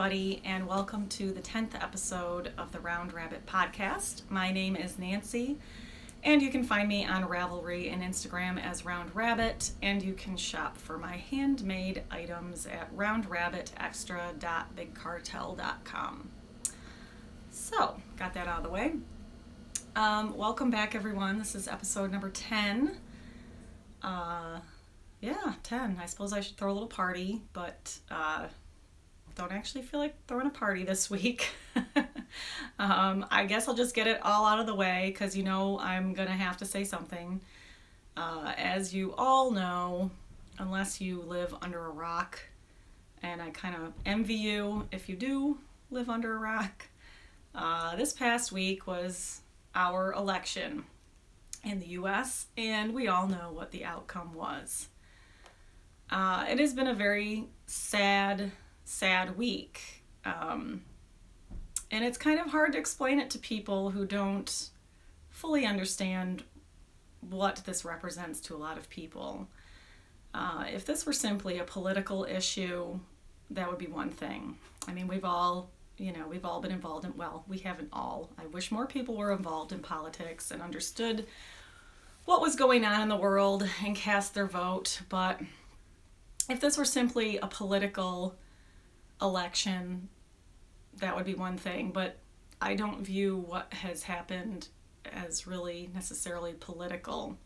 everybody, and welcome to the 10th episode of the Round Rabbit podcast. My name is Nancy, and you can find me on Ravelry and Instagram as Round Rabbit, and you can shop for my handmade items at roundrabbitextra.bigcartel.com. So, got that out of the way. Welcome back, everyone. This is episode number 10. 10. I suppose I should throw a little party, but don't actually feel like throwing a party this week. I guess I'll just get it all out of the way because I'm going to have to say something. As you all know, unless you live under a rock, and I kind of envy you if you do live under a rock, this past week was our election in the U.S., and we all know what the outcome was. It has been a very sad week. And it's kind of hard to explain it to people who don't fully understand what this represents to a lot of people. If this were simply a political issue, that would be one thing. I mean, we've all been involved in, well, we haven't all. I wish more people were involved in politics and understood what was going on in the world and cast their vote. But if this were simply a political election, that would be one thing. But I don't view what has happened as really necessarily political.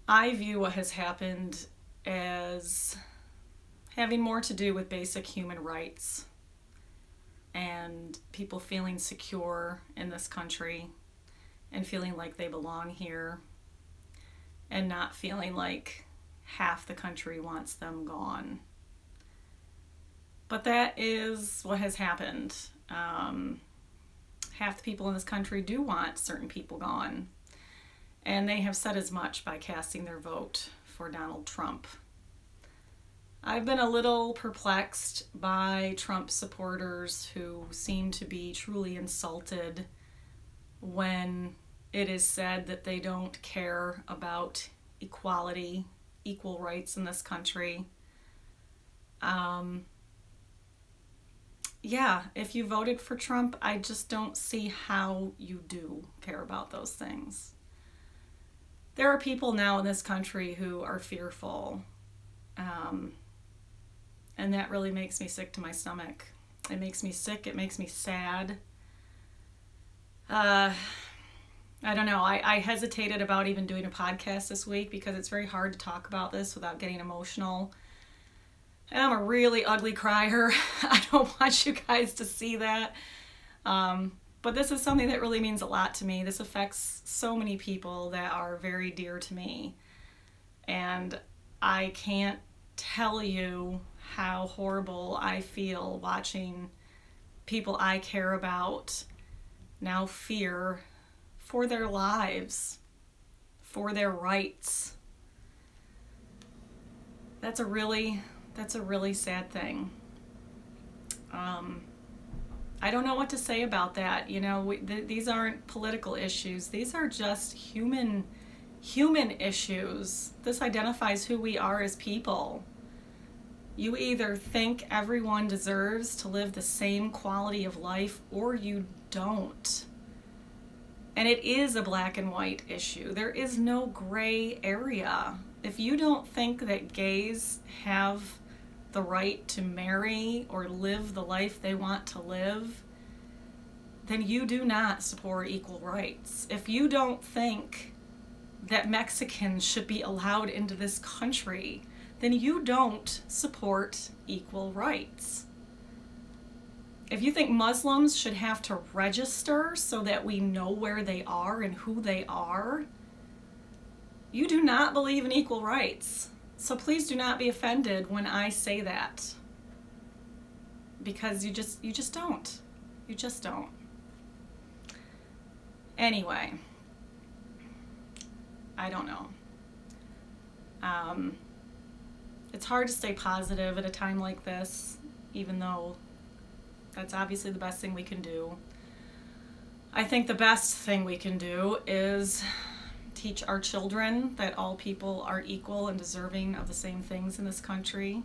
I view what has happened as having more to do with basic human rights and people feeling secure in this country and feeling like they belong here and not feeling like half the country wants them gone. But that is what has happened. Half the people in this country do want certain people gone, and they have said as much by casting their vote for Donald Trump. I've been a little perplexed by Trump supporters who seem to be truly insulted when it is said that they don't care about equality, equal rights in this country. If you voted for Trump, I just don't see how you do care about those things. There are people now in this country who are fearful, and that really makes me sick to my stomach. It makes me sick, it makes me sad. I don't know, I hesitated about even doing a podcast this week because it's very hard to talk about this without getting emotional. And I'm a really ugly crier. I don't want you guys to see that. But this is something that really means a lot to me. This affects so many people that are very dear to me. And I can't tell you how horrible I feel watching people I care about now fear for their lives, for their rights. That's a really sad thing. I don't know what to say about that. These aren't political issues. These are just human issues. This identifies who we are as people. You either think everyone deserves to live the same quality of life or you don't. And it is a black and white issue. There is no gray area. If you don't think that gays have the right to marry or live the life they want to live, then you do not support equal rights. If you don't think that Mexicans should be allowed into this country, then you don't support equal rights. If you think Muslims should have to register so that we know where they are and who they are, you do not believe in equal rights. So please do not be offended when I say that. Because you just don't. You just don't. Anyway, I don't know. It's hard to stay positive at a time like this, even though that's obviously the best thing we can do. I think the best thing we can do is teach our children that all people are equal and deserving of the same things in this country.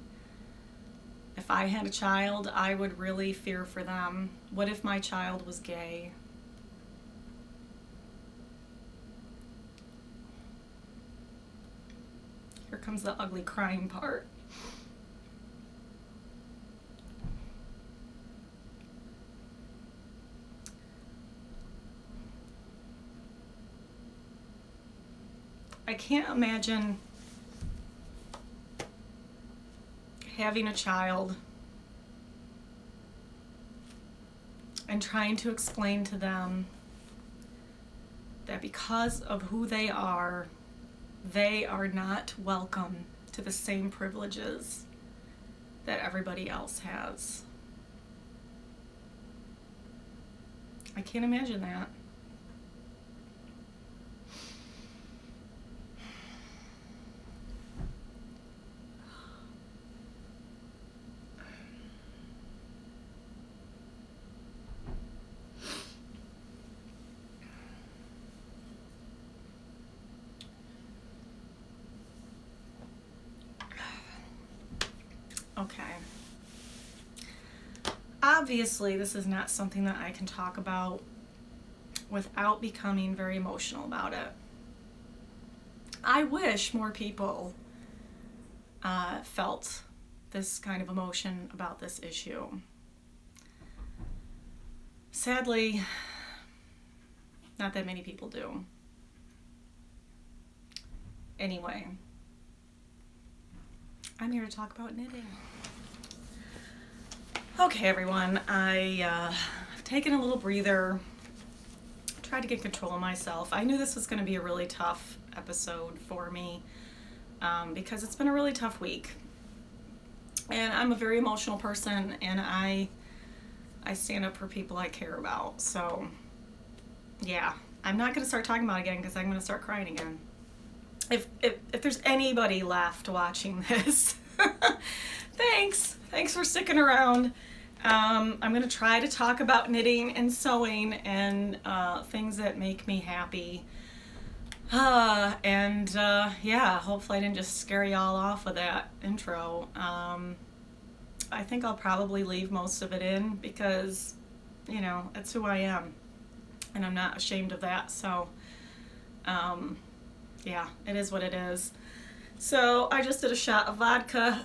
If I had a child, I would really fear for them. What if my child was gay? Here comes the ugly crying part. I can't imagine having a child and trying to explain to them that because of who they are not welcome to the same privileges that everybody else has. I can't imagine that. Okay. Obviously, this is not something that I can talk about without becoming very emotional about it. I wish more people felt this kind of emotion about this issue. Sadly, not that many people do. Anyway, I'm here to talk about knitting. Okay, everyone, I've taken a little breather, tried to get control of myself. I knew this was going to be a really tough episode for me because it's been a really tough week. And I'm a very emotional person, and I stand up for people I care about. So, yeah, I'm not going to start talking about it again because I'm going to start crying again. If there's anybody left watching this, thanks for sticking around. I'm going to try to talk about knitting and sewing and things that make me happy. Yeah, hopefully I didn't just scare y'all off with that intro. I think I'll probably leave most of it in because, you know, it's who I am. And I'm not ashamed of that. So, yeah, it is what it is. So I just did a shot of vodka.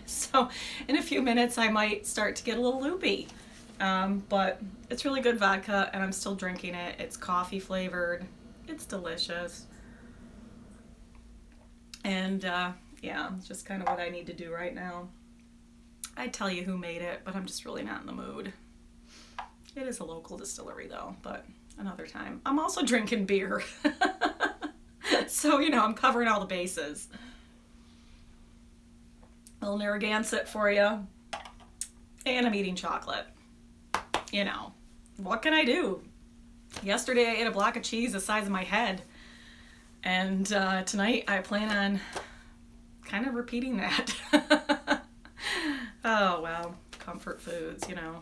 So in a few minutes I might start to get a little loopy. But it's really good vodka and I'm still drinking it. It's coffee flavored. It's delicious. And yeah, it's just kind of what I need to do right now. I'd tell you who made it, but I'm just really not in the mood. It is a local distillery though, but another time. I'm also drinking beer. So, you know, I'm covering all the bases. A little Narragansett for you. And I'm eating chocolate. You know, what can I do? Yesterday I ate a block of cheese the size of my head. And tonight I plan on kind of repeating that. Oh, well, comfort foods, you know.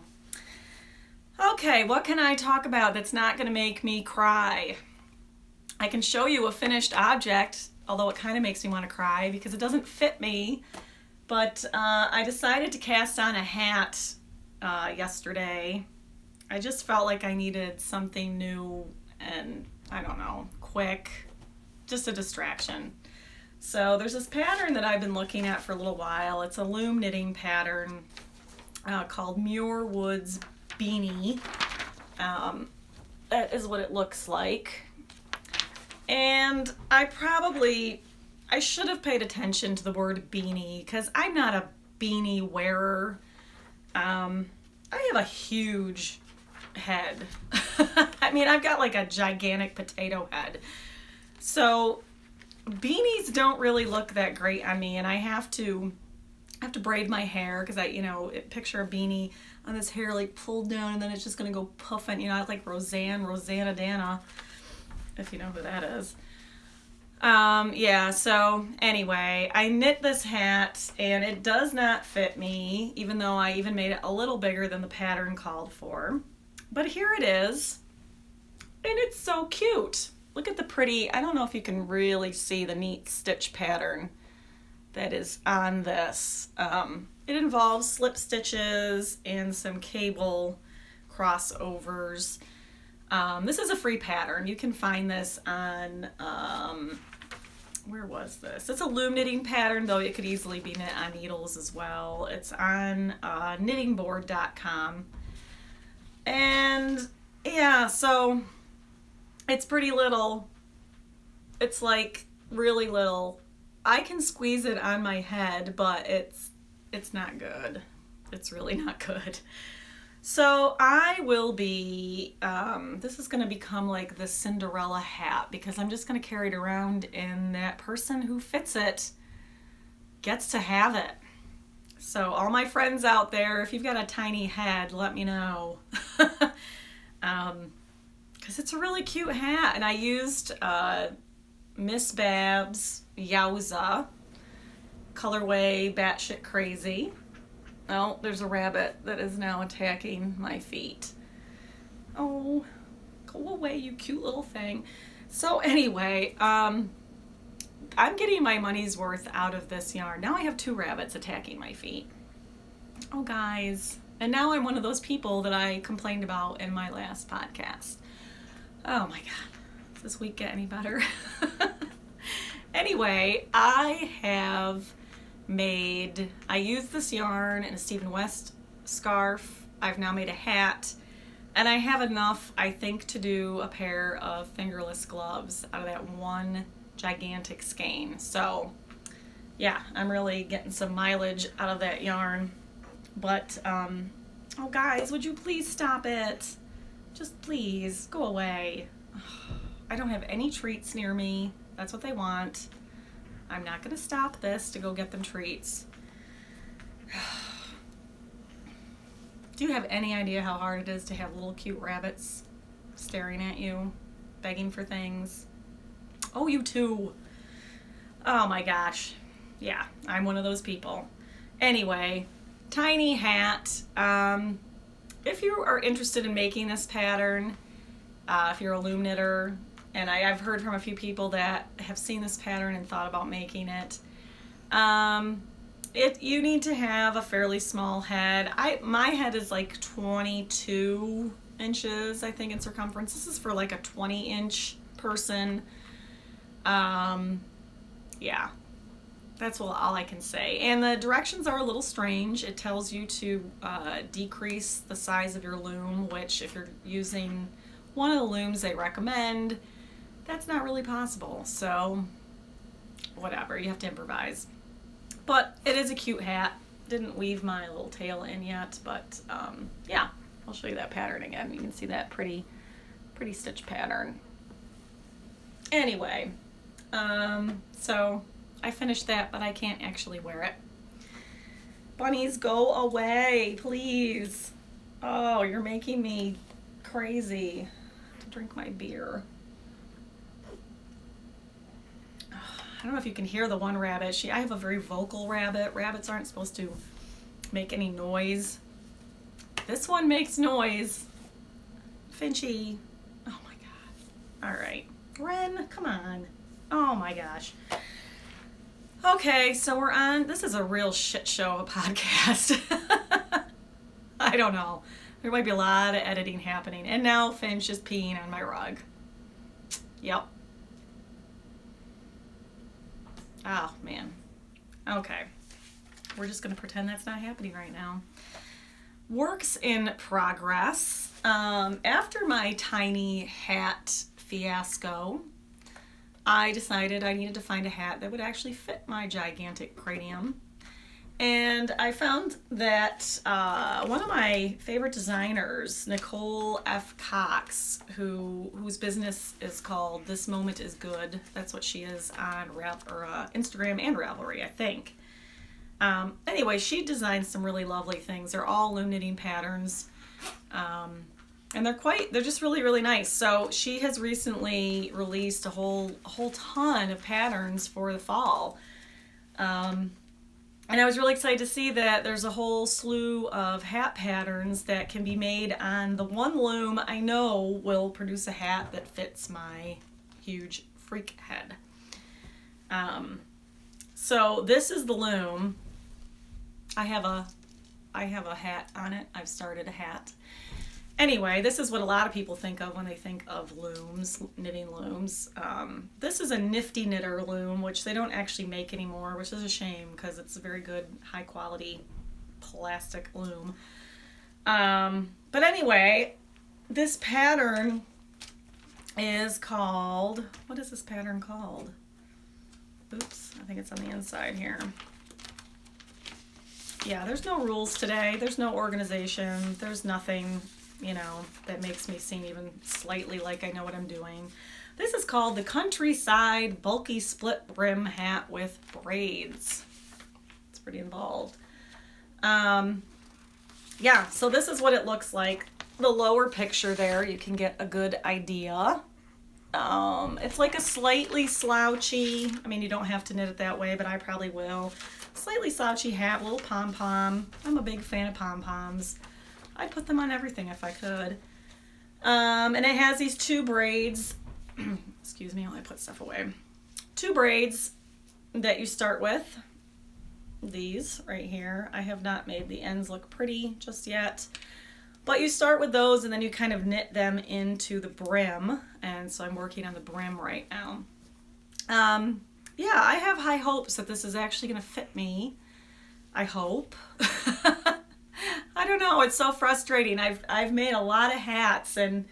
Okay, what can I talk about that's not going to make me cry? I can show you a finished object, although it kind of makes me want to cry because it doesn't fit me. But I decided to cast on a hat yesterday. I just felt like I needed something new and, I don't know, quick, just a distraction. So there's this pattern that I've been looking at for a little while. It's a loom knitting pattern called Muir Woods Beanie. That is what it looks like. And I should have paid attention to the word beanie because I'm not a beanie wearer. I have a huge head. I mean, I've got like a gigantic potato head. So beanies don't really look that great on me, and I have to braid my hair because picture a beanie on this hair like pulled down and then it's just gonna go puffing, like Rosanna Dana, if you know who that is. Yeah, so anyway, I knit this hat and it does not fit me, even though I even made it a little bigger than the pattern called for. But here it is, and it's so cute. Look at the pretty, I don't know if you can really see the neat stitch pattern. that is on this. It involves slip stitches and some cable crossovers. This is a free pattern. You can find this on, where was this? It's a loom knitting pattern, though it could easily be knit on needles as well. It's on knittingboard.com. And yeah, so it's pretty little. It's like really little. I can squeeze it on my head, but it's not good. It's really not good. So I will be, this is going to become like the Cinderella hat, because I'm just going to carry it around, and that person who fits it gets to have it. So all my friends out there, if you've got a tiny head, let me know. Because it's a really cute hat. And I used Miss Babs Yowza colorway Batshit Crazy. Oh, there's a rabbit that is now attacking my feet. Oh, go away, you cute little thing. So anyway, I'm getting my money's worth out of this yarn. Now I have 2 rabbits attacking my feet. Oh, guys. And now I'm one of those people that I complained about in my last podcast. Oh my God. Does this week get any better? Anyway, I used this yarn in a Stephen West scarf. I've now made a hat, and I have enough, I think, to do a pair of fingerless gloves out of that one gigantic skein. So yeah, I'm really getting some mileage out of that yarn. But oh guys, would you please stop it? Just please go away. I don't have any treats near me. That's what they want. I'm not going to stop this to go get them treats. Do you have any idea how hard it is to have little cute rabbits staring at you, begging for things? Oh, you too. Oh my gosh. Yeah, I'm one of those people. Anyway, tiny hat. If you are interested in making this pattern, if you're a loom knitter, and I've heard from a few people that have seen this pattern and thought about making it. You need to have a fairly small head. My head is like 22 inches, I think, in circumference. This is for like a 20-inch person. Yeah, that's all I can say. And the directions are a little strange. It tells you to decrease the size of your loom, which if you're using one of the looms they recommend, that's not really possible. So whatever, you have to improvise. But it is a cute hat. Didn't weave my little tail in yet, but yeah, I'll show you that pattern again. You can see that pretty stitch pattern. Anyway, so I finished that, but I can't actually wear it. Bunnies, go away, please. Oh, you're making me crazy to drink my beer. I don't know if you can hear the one rabbit. I have a very vocal rabbit. Rabbits aren't supposed to make any noise. This one makes noise. Finchy. Oh my God. All right. Ren, come on. Oh my gosh. Okay, so we're on. This is a real shit show of a podcast. I don't know. There might be a lot of editing happening. And now Finch is peeing on my rug. Yep. Oh, man. Okay. We're just going to pretend that's not happening right now. Works in progress. After my tiny hat fiasco, I decided I needed to find a hat that would actually fit my gigantic cranium. And I found that one of my favorite designers, Nicole F. Cox, whose business is called This Moment Is Good. That's what she is on Instagram and Ravelry, I think. Anyway, she designed some really lovely things. They're all loom knitting patterns. And they're just really, really nice. So she has recently released a whole ton of patterns for the fall. And I was really excited to see that there's a whole slew of hat patterns that can be made on the one loom I know will produce a hat that fits my huge freak head. So this is the loom. I have a hat on it. I've started a hat. Anyway, this is what a lot of people think of when they think of looms, knitting looms. This is a Nifty Knitter loom, which they don't actually make anymore, which is a shame because it's a very good, high quality plastic loom. But anyway, this pattern is called, what is this pattern called? Oops, I think it's on the inside here. Yeah, there's no rules today. There's no organization. There's nothing, that makes me seem even slightly like I know what I'm doing. This is called the Countryside Bulky Split Brim Hat with Braids. It's pretty involved. Yeah, so this is what it looks like. The lower picture there, you can get a good idea. It's like a slightly slouchy, you don't have to knit it that way, but I probably will. Slightly slouchy hat, little pom-pom. I'm a big fan of pom-poms. I'd put them on everything if I could. And it has these two braids. Excuse me while I put stuff away. Two braids that you start with. These right here. I have not made the ends look pretty just yet. But you start with those and then you kind of knit them into the brim. And so I'm working on the brim right now. Yeah, I have high hopes that this is actually going to fit me. I hope. I don't know. It's so frustrating. I've made a lot of hats and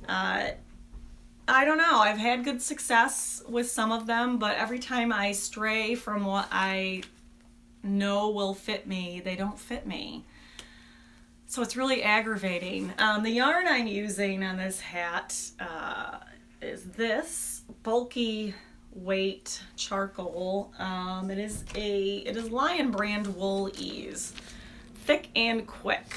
I don't know. I've had good success with some of them, but every time I stray from what I know will fit me, they don't fit me. So it's really aggravating. The yarn I'm using on this hat is this bulky weight charcoal. It is Lion Brand Wool Ease, thick and quick.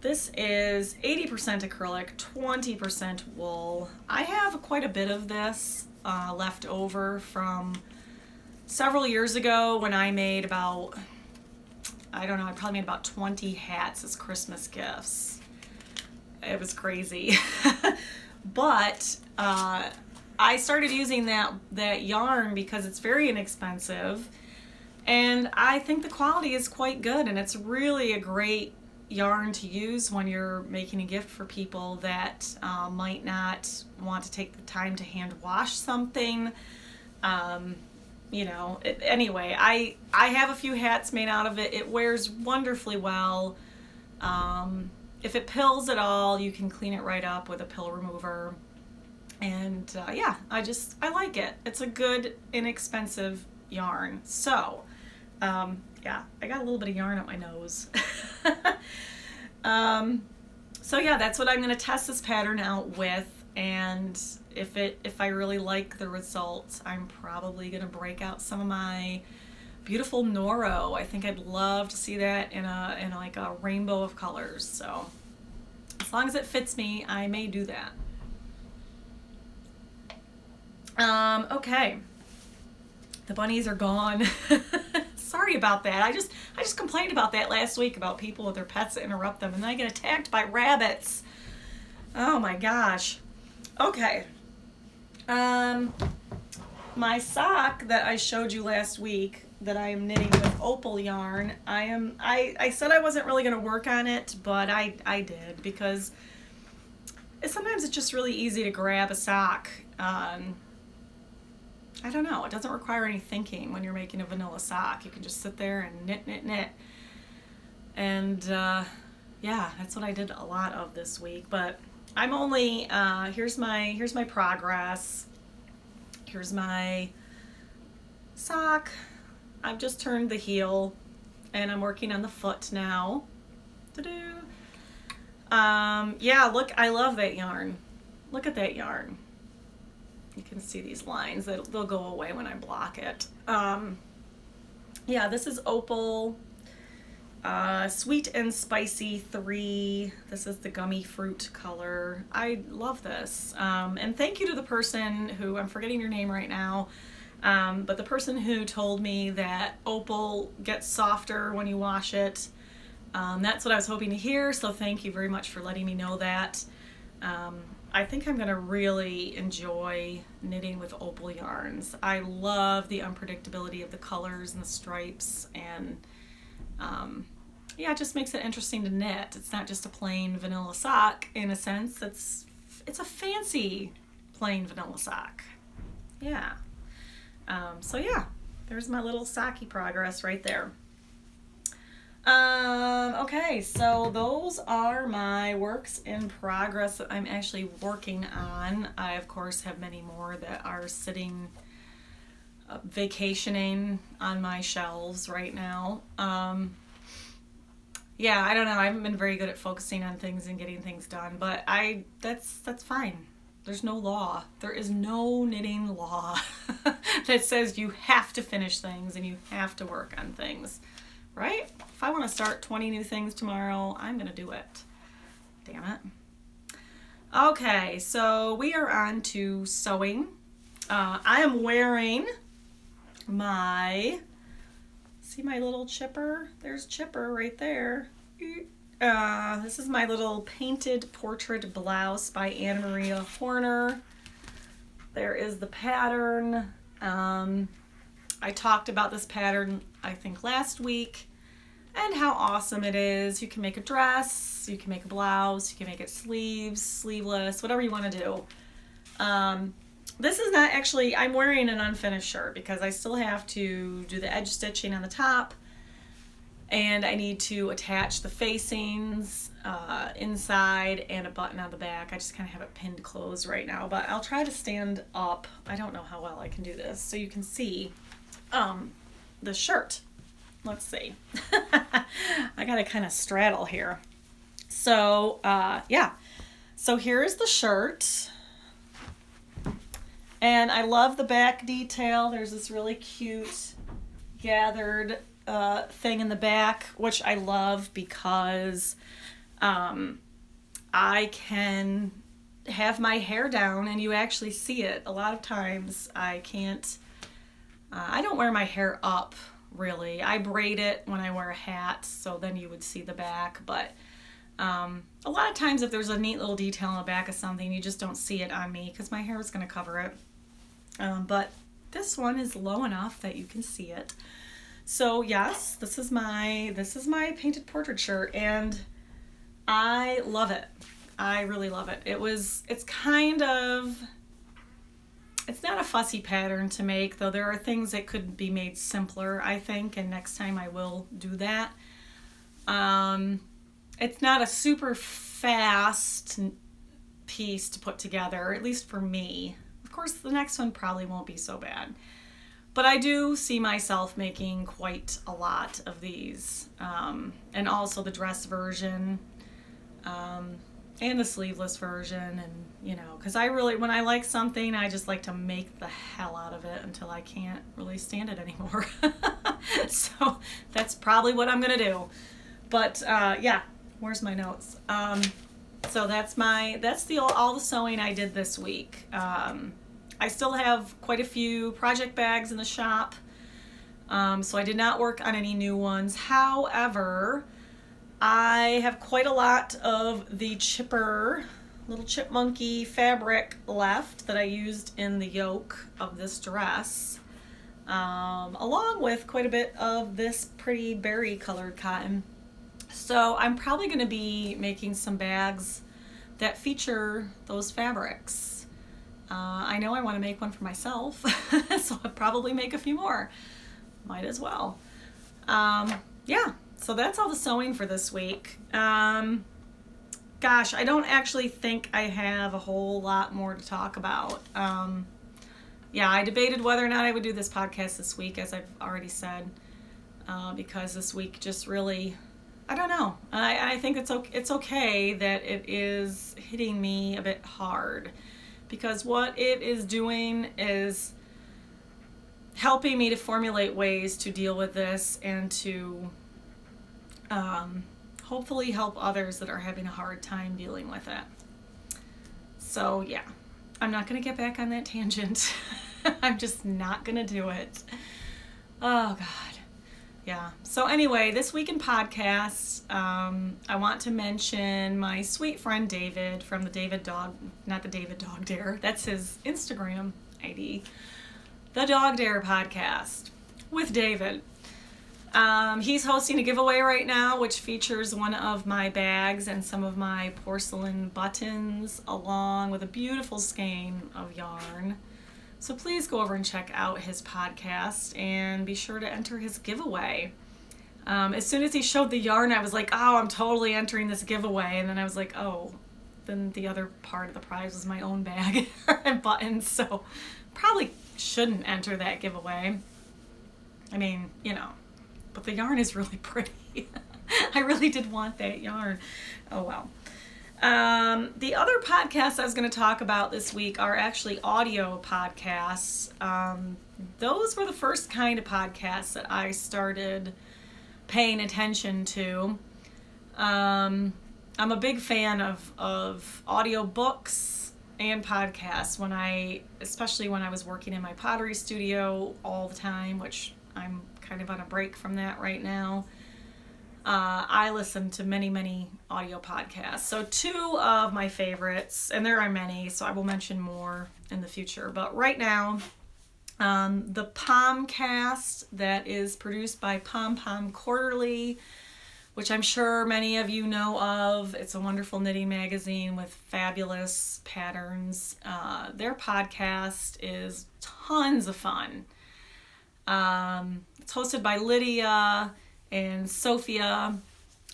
This is 80% acrylic, 20% wool. I have quite a bit of this left over from several years ago when I made about, I don't know, I probably made about 20 hats as Christmas gifts. It was crazy. But I started using that yarn because it's very inexpensive and I think the quality is quite good, and it's really a great yarn to use when you're making a gift for people that might not want to take the time to hand wash something. Anyway, I have a few hats made out of it. It wears wonderfully well. If it pills at all, you can clean it right up with a pill remover. And yeah, I like it. It's a good, inexpensive yarn. So, yeah, I got a little bit of yarn up my nose. So yeah, that's what I'm going to test this pattern out with. And if I really like the results, I'm probably going to break out some of my beautiful Noro. I think I'd love to see that in like a rainbow of colors. So as long as it fits me, I may do that. Okay. The bunnies are gone. Sorry about that. I just complained about that last week about people with their pets that interrupt them, and then I get attacked by rabbits. Oh my gosh. Okay. My sock that I showed you last week that I am knitting with Opal yarn, I said I wasn't really going to work on it, but I did, because sometimes it's just really easy to grab a sock. I don't know, it doesn't require any thinking when you're making a vanilla sock. You can just sit there and knit. And yeah, that's what I did a lot of this week. But I'm only, here's my progress. Here's my sock. I've just turned the heel and I'm working on the foot now. Ta-doo. Yeah, look, I love that yarn. Look at that yarn. You can see these lines, they'll go away when I block it. Yeah, this is Opal Sweet and Spicy 3. This is the gummy fruit color. I love this. And thank you to the person who, I'm forgetting your name right now, but the person who told me that Opal gets softer when you wash it. That's what I was hoping to hear, so thank you very much for letting me know that. I think I'm going to really enjoy knitting with Opal yarns. I love the unpredictability of the colors and the stripes, and yeah, it just makes it interesting to knit. It's not just a plain vanilla sock in a sense. It's a fancy plain vanilla sock. Yeah. So yeah, there's my little socky progress right there. Okay, so those are my works in progress that I'm actually working on. I, of course, have many more that are sitting, vacationing on my shelves right now. Yeah, I don't know. I haven't been very good at focusing on things and getting things done, but that's fine. There's no law. There is no knitting law that says you have to finish things and you have to work on things. Right? If I want to start 20 new things tomorrow, I'm going to do it. Damn it. Okay, so we are on to sewing. I am wearing see my little Chipper? There's Chipper right there. This is my little painted portrait blouse by Anna Maria Horner. There is the pattern. I talked about this pattern, I think, last week, and how awesome it is. You can make a dress, you can make a blouse, you can make it sleeves, sleeveless, whatever you want to do. This is not actually, I'm wearing an unfinished shirt because I still have to do the edge stitching on the top, and I need to attach the facings inside and a button on the back. I just kind of have it pinned closed right now, but I'll try to stand up. I don't know how well I can do this, so you can see the shirt. Let's see. I gotta kind of straddle here. So yeah, so here's the shirt, and I love the back detail. There's this really cute gathered thing in the back, which I love because I can have my hair down and you actually see it. A lot of times I can't, I don't wear my hair up really. I braid it when I wear a hat, so then you would see the back, but a lot of times if there's a neat little detail on the back of something, you just don't see it on me because my hair is going to cover it. But this one is low enough that you can see it. So yes, this is my painted portrait shirt, and I love it. I really love it. It's not a fussy pattern to make, though there are things that could be made simpler, I think, and next time I will do that. It's not a super fast piece to put together, at least for me. Of course, the next one probably won't be so bad. But I do see myself making quite a lot of these, and also the dress version, and the sleeveless version, and you know, because when I like something, I just like to make the hell out of it until I can't really stand it anymore. So that's probably what I'm gonna do. But yeah, where's my notes? So that's all the sewing I did this week. I still have quite a few project bags in the shop, so I did not work on any new ones. However, I have quite a lot of the Chipper, little chipmunky fabric left that I used in the yoke of this dress, along with quite a bit of this pretty berry colored cotton. So I'm probably going to be making some bags that feature those fabrics. I know I want to make one for myself, so I'll probably make a few more. Might as well. Yeah, so that's all the sewing for this week. Gosh, I don't actually think I have a whole lot more to talk about. Yeah, I debated whether or not I would do this podcast this week, as I've already said, because this week just really, I don't know. I think it's okay that it is hitting me a bit hard, because what it is doing is helping me to formulate ways to deal with this and to hopefully help others that are having a hard time dealing with it. So yeah, I'm not going to get back on that tangent. I'm just not going to do it. Oh God. Yeah. So anyway, this week in podcasts, I want to mention my sweet friend David from the David Dog, not the David Dog Dare. That's his Instagram ID. The Dog Dare podcast with David. He's hosting a giveaway right now, which features one of my bags and some of my porcelain buttons, along with a beautiful skein of yarn. So please go over and check out his podcast and be sure to enter his giveaway. As soon as he showed the yarn, I was like, oh, I'm totally entering this giveaway. And then I was like, oh, then the other part of the prize was my own bag and buttons. So probably shouldn't enter that giveaway. I mean, but the yarn is really pretty. I really did want that yarn. Oh, well. The other podcasts I was going to talk about this week are actually audio podcasts. Those were the first kind of podcasts that I started paying attention to. I'm a big fan of audio books and podcasts especially when I was working in my pottery studio all the time, which I'm kind of on a break from that right now. I listen to many, many audio podcasts. So two of my favorites, and there are many, so I will mention more in the future. But right now, the Pomcast that is produced by Pom Pom Quarterly, which I'm sure many of you know of. It's a wonderful knitting magazine with fabulous patterns. Their podcast is tons of fun. It's hosted by Lydia and Sophia.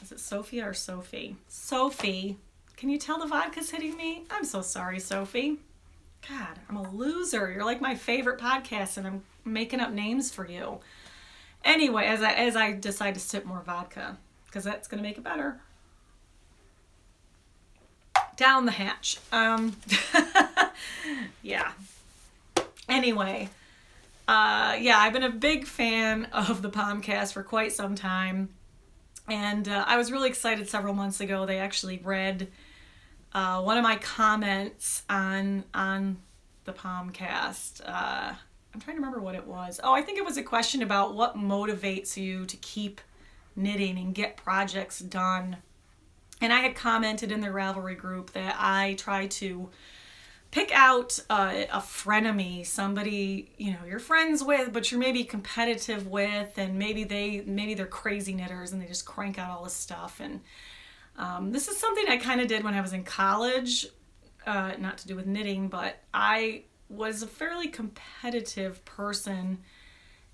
Is it Sophia or Sophie? Sophie. Can you tell the vodka's hitting me? I'm so sorry, Sophie. God, I'm a loser. You're like my favorite podcast, and I'm making up names for you. Anyway, as I decide to sip more vodka, because that's going to make it better. Down the hatch. Yeah. Anyway. I've been a big fan of the Pomcast for quite some time, and I was really excited several months ago. They actually read one of my comments on the Pomcast. I'm trying to remember what it was. Oh, I think it was a question about what motivates you to keep knitting and get projects done. And I had commented in the Ravelry group that I try to pick out a frenemy, somebody you're friends with, but you're maybe competitive with, and maybe they're crazy knitters and they just crank out all this stuff. And this is something I kind of did when I was in college, not to do with knitting, but I was a fairly competitive person,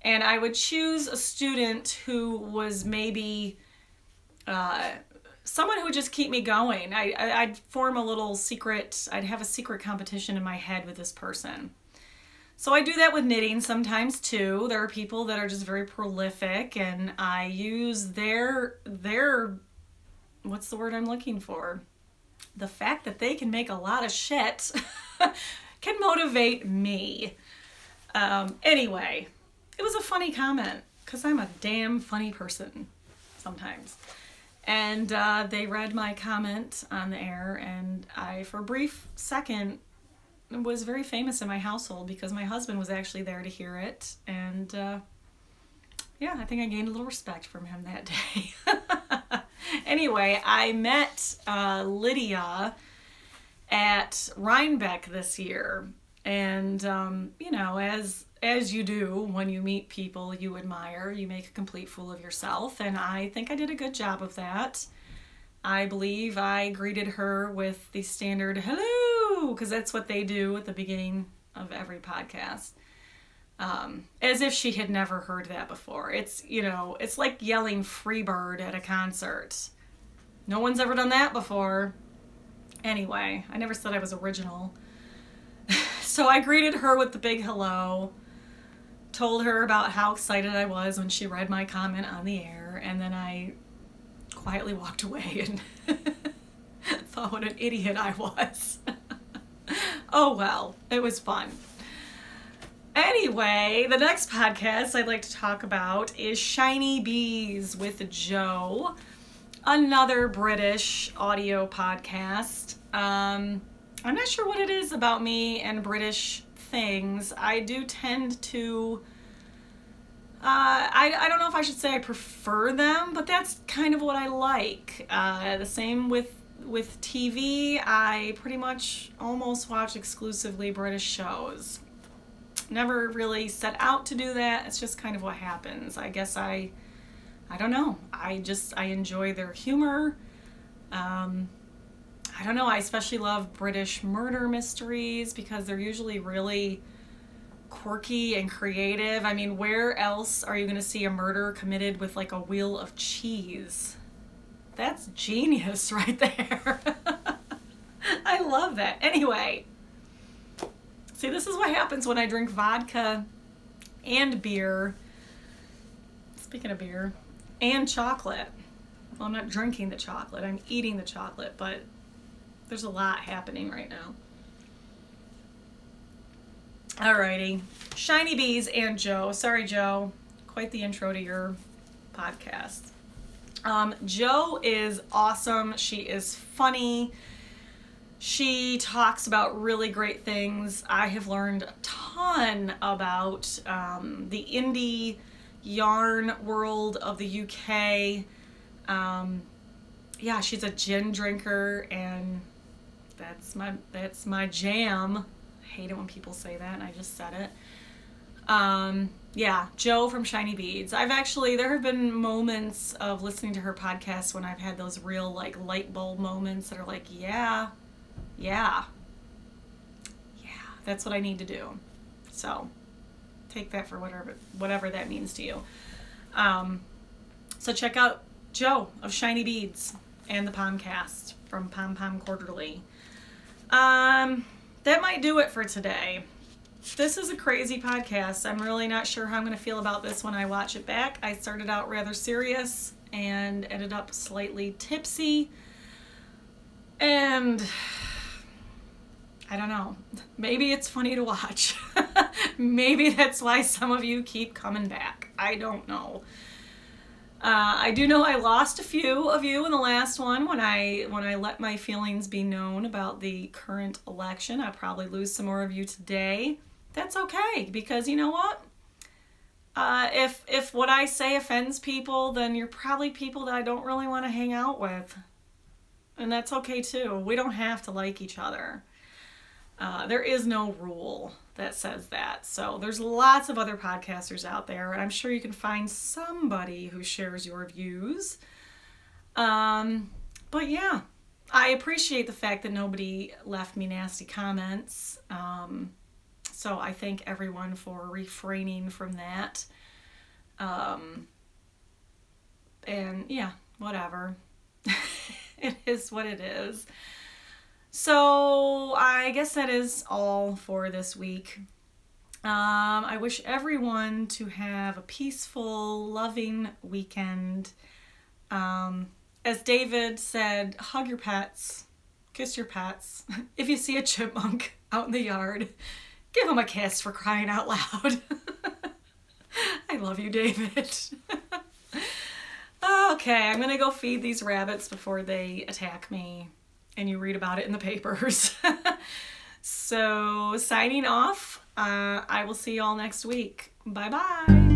and I would choose a student who was maybe someone who would just keep me going. I'd form a little secret, I'd have a secret competition in my head with this person. So I do that with knitting sometimes too. There are people that are just very prolific, and I use their what's the word I'm looking for? The fact that they can make a lot of shit can motivate me. Anyway, it was a funny comment, because I'm a damn funny person sometimes. And they read my comment on the air, and I, for a brief second, was very famous in my household because my husband was actually there to hear it. And I think I gained a little respect from him that day. Anyway, I met Lydia at Rhinebeck this year. And, as you do when you meet people you admire, you make a complete fool of yourself. And I think I did a good job of that. I believe I greeted her with the standard hello, because that's what they do at the beginning of every podcast. As if she had never heard that before. It's like yelling Freebird at a concert. No one's ever done that before. Anyway, I never said I was original. So I greeted her with the big hello, told her about how excited I was when she read my comment on the air, and then I quietly walked away and thought what an idiot I was. Oh well, it was fun. Anyway, the next podcast I'd like to talk about is Shiny Bees with Jo, another British audio podcast. I'm not sure what it is about me and British things. I do tend to I don't know if I should say I prefer them, but that's kind of what I like. The same with TV. I pretty much almost watch exclusively British shows. Never really set out to do that. It's just kind of what happens. I guess I don't know. I enjoy their humor. I don't know. I especially love British murder mysteries because they're usually really quirky and creative. I mean, where else are you going to see a murder committed with like a wheel of cheese? That's genius right there. I love that. Anyway, see, this is what happens when I drink vodka and beer. Speaking of beer, and chocolate. Well, I'm not drinking the chocolate, I'm eating the chocolate, but there's a lot happening right now. Alrighty. Shiny Bees and Joe. Sorry, Joe. Quite the intro to your podcast. Joe is awesome. She is funny. She talks about really great things. I have learned a ton about the indie yarn world of the UK. Yeah, she's a gin drinker, and that's my jam. I hate it when people say that, and I just said it. Yeah, Joe from Shiny Beads. There have been moments of listening to her podcast when I've had those real like light bulb moments that are like, yeah, that's what I need to do. So take that for whatever that means to you. So check out Joe of Shiny Beads and the Pomcast from Pom Pom Quarterly. That might do it for today. This is a crazy podcast. I'm really not sure how I'm going to feel about this when I watch it back. I started out rather serious and ended up slightly tipsy. And I don't know. Maybe it's funny to watch. Maybe that's why some of you keep coming back. I don't know. I do know I lost a few of you in the last one when I let my feelings be known about the current election. I'll probably lose some more of you today. That's okay, because you know what? If what I say offends people, then you're probably people that I don't really want to hang out with. And that's okay too. We don't have to like each other. There is no rule that says that. So there's lots of other podcasters out there, and I'm sure you can find somebody who shares your views. But yeah, I appreciate the fact that nobody left me nasty comments. So I thank everyone for refraining from that. And yeah, whatever. It is what it is. So I guess that is all for this week. I wish everyone to have a peaceful, loving weekend. As David said, hug your pets, kiss your pets. If you see a chipmunk out in the yard, give him a kiss, for crying out loud. I love you, David. Okay, I'm going to go feed these rabbits before they attack me, and you read about it in the papers. So, signing off. I will see you all next week. Bye-bye.